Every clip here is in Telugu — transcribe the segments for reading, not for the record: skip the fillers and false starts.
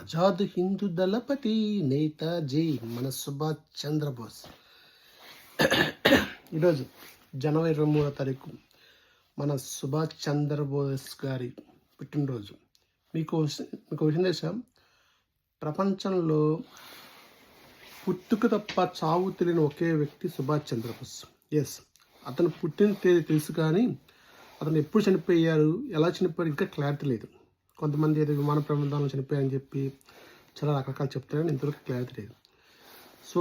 ఆజాద్ హిందూ దళపతి నేతాజీ మన సుభాష్ చంద్రబోస్. ఈరోజు జనవరి 23వ తారీఖు మన సుభాష్ చంద్రబోస్ గారి పుట్టినరోజు. మీకు విషయం తెలుసా? ప్రపంచంలో పుట్టుక తప్ప చావు తెలియని ఒకే వ్యక్తి సుభాష్ చంద్రబోస్. ఎస్, అతను పుట్టిన తేదీ తెలుసు, కానీ అతను ఎప్పుడు చనిపోయారు, ఎలా చనిపోయారు ఇంకా క్లారిటీ లేదు. కొంతమంది ఏదో విమాన ప్రమాదంలో చనిపోయారని చెప్పి చాలా రకరకాలు చెప్తారని ఇంతవరకు క్లారిటీ లేదు. సో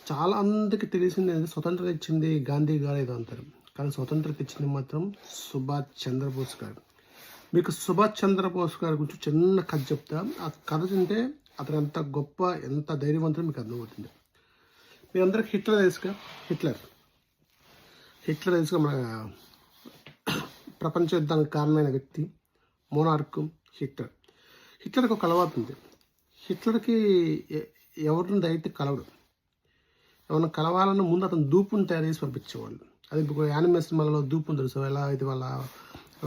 చాలా అందరికి తెలిసింది స్వతంత్రత ఇచ్చింది గాంధీ గారు ఏదో అంటారు, కానీ స్వతంత్రత ఇచ్చింది మాత్రం సుభాష్ చంద్రబోస్ గారు. మీకు సుభాష్ చంద్రబోస్ గారి గురించి చిన్న కథ చెప్తా. ఆ కథ తింటే అతను ఎంత గొప్ప, ఎంత ధైర్యవంతులు మీకు అర్థమవుతుంది. మీ అందరికి హిట్లర్ తెలుసుగా. హిట్లర్ తెలుసుగా, మన ప్రపంచ యుద్ధానికి కారణమైన వ్యక్తి, మోనార్క్ హిట్లర్కి ఒక అలవాటు ఉంది. హిట్లర్కి ఎవరిని డైరెక్ట్ కలవడు. ఎవరిని కలవాలన్నా ముందు అతను దూపుని తయారు చేసి పంపించేవాళ్ళు. అది ఇప్పుడు యానిమే సినిమాలలో దూపుని తెలుసు, ఎలా అయితే వాళ్ళ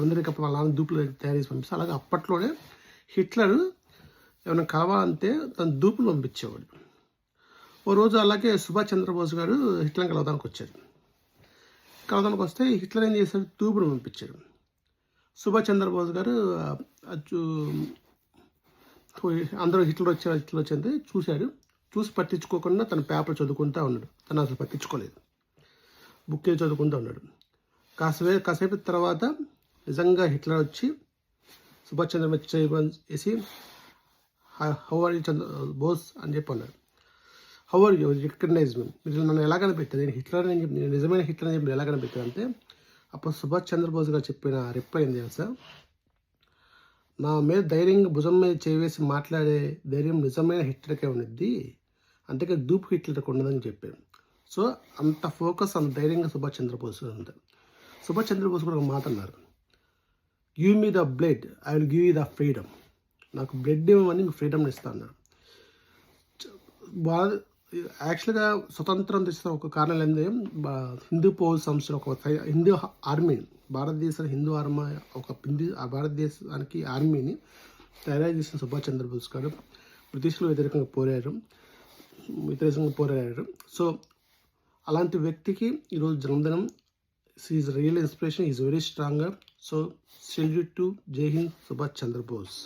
అందరికీ వాళ్ళ నాన్న దూపులు తయారు చేసి పంపిస్తారు. అలాగే అప్పట్లోనే హిట్లర్ ఎవరైనా కలవాలంటే తన దూపులు పంపించేవాడు. ఓ రోజు అలాగే సుభాష్ చంద్రబోస్ గారు హిట్లర్ని కలవడానికి వచ్చారు. కలవడానికి వస్తే హిట్లర్ ఏం చేశాడు? దూపును పంపించాడు. సుభాష్ చంద్రబోస్ గారు అందరూ హిట్లర్ వచ్చింది చూశాడు. చూసి పట్టించుకోకుండా తన పేపర్ చదువుకుంటూ ఉన్నాడు. తను అసలు పట్టించుకోలేదు, బుక్ చదువుకుంటూ ఉన్నాడు. కాసేపు తర్వాత నిజంగా హిట్లర్ వచ్చి సుభాష్ చంద్రబోస్ వేసి హౌ ఆర్ యూ బోస్ అని చెప్పి అన్నాడు. హౌ ఆర్ యూ రికగ్నైజ్ మీ, మీరు నన్ను ఎలా కనిపెట్టారు, నేను హిట్లర్ అని చెప్పి, నేను నిజమైన హిట్లర్ అని చెప్పి ఎలా కనిపెట్టారు అంటే, అప్పుడు సుభాష్ చంద్రబోస్ గారు చెప్పిన రిప్లై ఏంది తెలుసా? నా మీద ధైర్యంగా భుజం మీద చేవేసి మాట్లాడే ధైర్యం నిజమైన హిట్లర్కే ఉన్నది, అందుకే దూపు హిట్లర్కి ఉండదని చెప్పారు. సో అంత ఫోకస్, అంత ధైర్యంగా సుభాష్ చంద్రబోస్ గారు ఉంటారు. సుభాష్ చంద్రబోస్ కూడా ఒక మాట అన్నారు, give me the blood, I will give you the freedom. నాకు బ్లడ్ ఇవ్వమని మీకు ఫ్రీడమ్ ఇస్తా అన్నారు. యాక్చువల్గా స్వతంత్రం తెచ్చిన ఒక కారణం ఏంటి, హిందూ పోలీస్ సంస్థ, ఒక హిందూ ఆర్మీని, భారతదేశ హిందూ ఆర్మీ, భారతదేశానికి ఆర్మీని తయారు చేసిన సుభాష్ చంద్రబోస్ గారు బ్రిటిష్లు వ్యతిరేకంగా పోరాడారు. సో అలాంటి వ్యక్తికి ఈరోజు జన్మదినం. Is real inspiration, is very stronger. So salute to జై హింద్ సుభాష్ చంద్రబోస్.